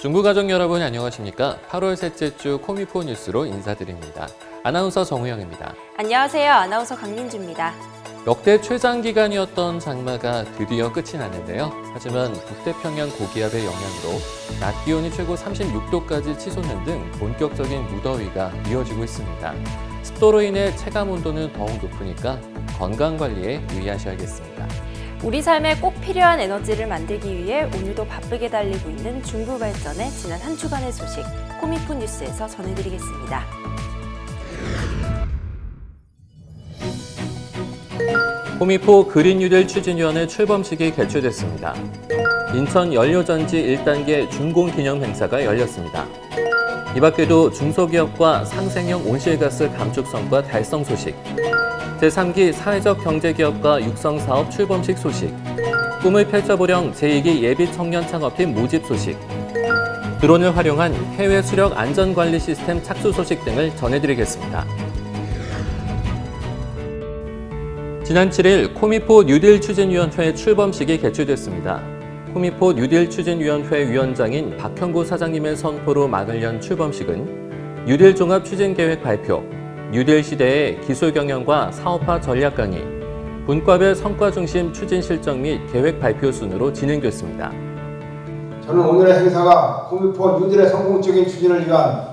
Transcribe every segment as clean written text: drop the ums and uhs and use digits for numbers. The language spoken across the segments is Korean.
중부 가족 여러분 안녕하십니까? 8월 셋째 주 코미포 뉴스로 인사드립니다. 아나운서 정우영입니다. 안녕하세요. 아나운서 강민주입니다. 역대 최장기간이었던 장마가 드디어 끝이 났는데요. 하지만 북태평양 고기압의 영향으로 낮 기온이 최고 36도까지 치솟는 등 본격적인 무더위가 이어지고 있습니다. 습도로 인해 체감 온도는 더욱 높으니까 건강관리에 유의하셔야겠습니다. 우리 삶에 꼭 필요한 에너지를 만들기 위해 오늘도 바쁘게 달리고 있는 중부발전의 지난 한 주간의 소식 코미포 뉴스에서 전해드리겠습니다. 코미포 그린 뉴딜 추진위원회 출범식이 개최됐습니다. 인천 연료전지 1단계 준공 기념 행사가 열렸습니다. 이 밖에도 중소기업과 상생형 온실가스 감축 성과 달성 소식, 제3기 사회적 경제기업과 육성사업 출범식 소식, 꿈을 펼쳐보령 제2기 예비 청년 창업팀 모집 소식, 드론을 활용한 해외 수력 안전관리 시스템 착수 소식 등을 전해드리겠습니다. 지난 7일 코미포 뉴딜 추진위원회 출범식이 개최됐습니다. 코미포 뉴딜 추진위원회 위원장인 박형구 사장님의 선포로 막을 연 출범식은 뉴딜 종합 추진계획 발표, 뉴딜 시대의 기술 경영과 사업화 전략 강의, 분과별 성과 중심 추진 실정 및 계획 발표 순으로 진행됐습니다. 저는 오늘의 행사가 코미포 뉴딜의 성공적인 추진을 위한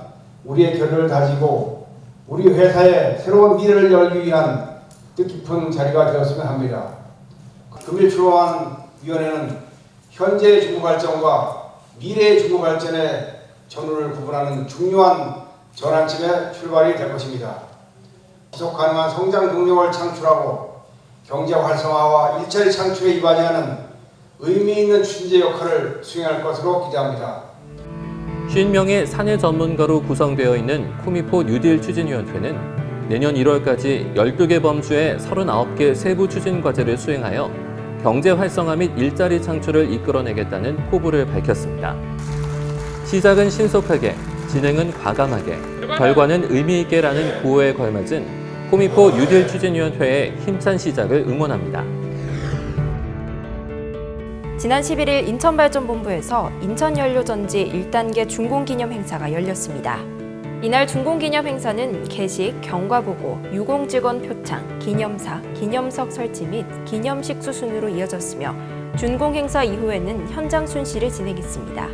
우리의 결의를 다지고 우리 회사의 새로운 미래를 열기 위한 뜻깊은 자리가 되었으면 합니다. 금일 출범한 위원회는 현재의 중부발전과 미래의 중부발전의 전후를 구분하는 중요한 전환점의 출발이 될 것입니다. 지속 가능한 성장 동력을 창출하고 경제 활성화와 일자리 창출에 이바지하는 의미 있는 추진제 역할을 수행할 것으로 기대합니다. 50명의 사내 전문가로 구성되어 있는 코미포 뉴딜 추진위원회는 내년 1월까지 12개 범주의 39개 세부 추진 과제를 수행하여 경제 활성화 및 일자리 창출을 이끌어내겠다는 포부를 밝혔습니다. 시작은 신속하게, 진행은 과감하게, 결과는 의미 있게라는 구호에 걸맞은 코미포 뉴딜 추진위원회의 힘찬 시작을 응원합니다. 지난 11일 인천발전본부에서 인천연료전지 1단계 준공기념 행사가 열렸습니다. 이날 준공기념 행사는 개식, 경과보고, 유공직원 표창, 기념사, 기념석 설치 및 기념식 수순으로 이어졌으며 준공 행사 이후에는 현장 순시를 진행했습니다.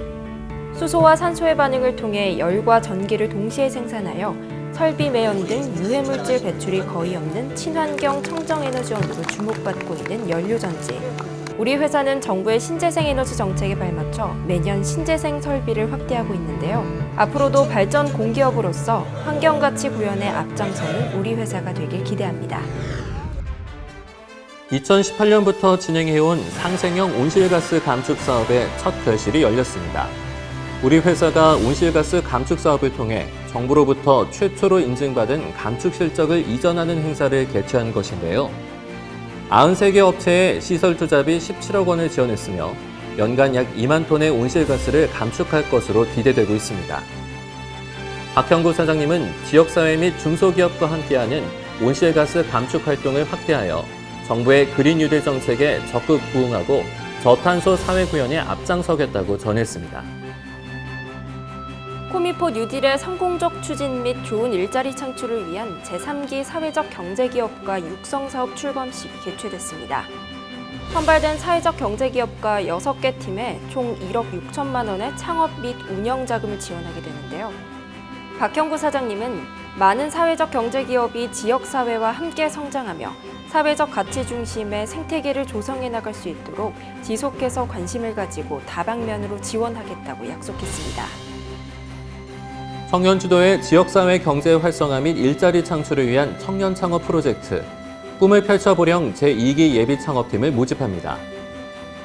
수소와 산소의 반응을 통해 열과 전기를 동시에 생산하여 설비 매연 등 유해물질 배출이 거의 없는 친환경 청정에너지 원으로 주목받고 있는 연료전지. 우리 회사는 정부의 신재생 에너지 정책에 발맞춰 매년 신재생 설비를 확대하고 있는데요. 앞으로도 발전 공기업으로서 환경가치 구현에 앞장서는 우리 회사가 되길 기대합니다. 2018년부터 진행해온 상생형 온실가스 감축 사업의 첫 결실이 열렸습니다. 우리 회사가 온실가스 감축 사업을 통해 정부로부터 최초로 인증받은 감축 실적을 이전하는 행사를 개최한 것인데요. 93개 업체에 시설 투자비 17억 원을 지원했으며 연간 약 2만 톤의 온실가스를 감축할 것으로 기대되고 있습니다. 박형구 사장님은 지역사회 및 중소기업과 함께하는 온실가스 감축 활동을 확대하여 정부의 그린 뉴딜 정책에 적극 부응하고 저탄소 사회 구현에 앞장서겠다고 전했습니다. 코미포 뉴딜의 성공적 추진 및 좋은 일자리 창출을 위한 제3기 사회적 경제기업과 육성사업 출범식이 개최됐습니다. 선발된 사회적 경제기업과 6개 팀에 총 1억 6천만 원의 창업 및 운영 자금을 지원하게 되는데요. 박형구 사장님은 많은 사회적 경제기업이 지역사회와 함께 성장하며 사회적 가치 중심의 생태계를 조성해 나갈 수 있도록 지속해서 관심을 가지고 다방면으로 지원하겠다고 약속했습니다. 청년 주도의 지역사회 경제 활성화 및 일자리 창출을 위한 청년 창업 프로젝트 꿈을 펼쳐보령 제2기 예비 창업팀을 모집합니다.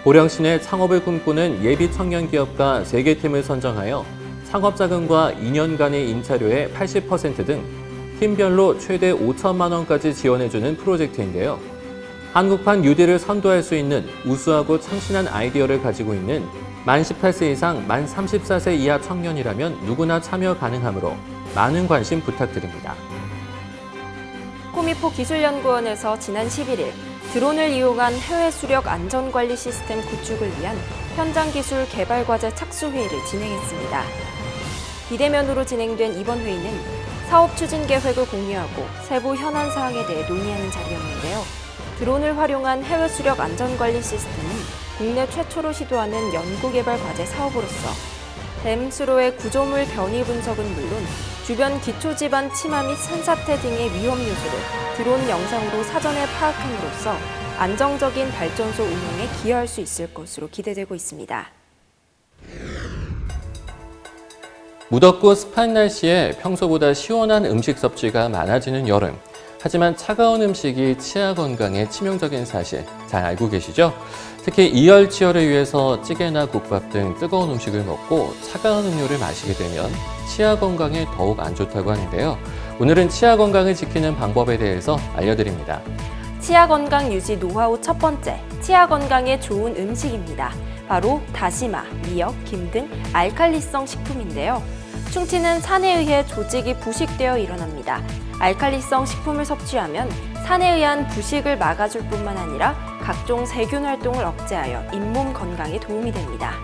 보령시내 창업을 꿈꾸는 예비 청년 기업가 3개 팀을 선정하여 창업자금과 2년간의 임차료의 80% 등 팀별로 최대 5천만 원까지 지원해주는 프로젝트인데요. 한국판 뉴딜을 선도할 수 있는 우수하고 참신한 아이디어를 가지고 있는 만 18세 이상, 만 34세 이하 청년이라면 누구나 참여 가능하므로 많은 관심 부탁드립니다. 코미포 기술연구원에서 지난 11일 드론을 이용한 해외 수력 안전관리 시스템 구축을 위한 현장 기술 개발 과제 착수 회의를 진행했습니다. 비대면으로 진행된 이번 회의는 사업 추진 계획을 공유하고 세부 현안 사항에 대해 논의하는 자리였는데요. 드론을 활용한 해외 수력 안전관리 시스템은 국내 최초로 시도하는 연구개발 과제 사업으로서 댐 수로의 구조물 변이 분석은 물론 주변 기초지반 침하 및 산사태 등의 위험 요소를 드론 영상으로 사전에 파악함으로써 안정적인 발전소 운영에 기여할 수 있을 것으로 기대되고 있습니다. 무덥고 습한 날씨에 평소보다 시원한 음식 섭취가 많아지는 여름. 하지만 차가운 음식이 치아 건강에 치명적인 사실 잘 알고 계시죠? 특히 이열치열을 위해서 찌개나 국밥 등 뜨거운 음식을 먹고 차가운 음료를 마시게 되면 치아 건강에 더욱 안 좋다고 하는데요. 오늘은 치아 건강을 지키는 방법에 대해서 알려드립니다. 치아 건강 유지 노하우 첫 번째, 치아 건강에 좋은 음식입니다. 바로 다시마, 미역, 김 등 알칼리성 식품인데요. 충치는 산에 의해 조직이 부식되어 일어납니다. 알칼리성 식품을 섭취하면 산에 의한 부식을 막아줄 뿐만 아니라 각종 세균 활동을 억제하여 잇몸 건강에 도움이 됩니다.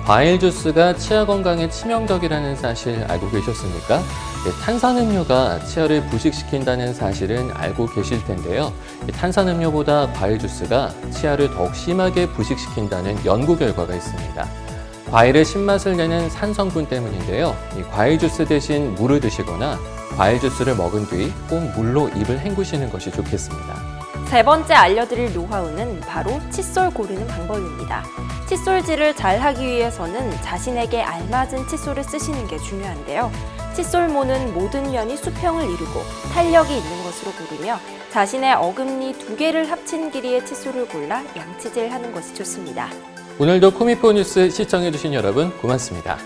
과일 주스가 치아 건강에 치명적이라는 사실 알고 계셨습니까? 탄산음료가 치아를 부식시킨다는 사실은 알고 계실 텐데요. 탄산음료보다 과일 주스가 치아를 더욱 심하게 부식시킨다는 연구 결과가 있습니다. 과일의 신맛을 내는 산 성분 때문인데요. 이 과일 주스 대신 물을 드시거나 과일 주스를 먹은 뒤 꼭 물로 입을 헹구시는 것이 좋겠습니다. 세 번째 알려드릴 노하우는 바로 칫솔 고르는 방법입니다. 칫솔질을 잘 하기 위해서는 자신에게 알맞은 칫솔을 쓰시는 게 중요한데요. 칫솔모는 모든 면이 수평을 이루고 탄력이 있는 것으로 고르며 자신의 어금니 2개를 합친 길이의 칫솔을 골라 양치질하는 것이 좋습니다. 오늘도 코미포 뉴스 시청해주신 여러분 고맙습니다.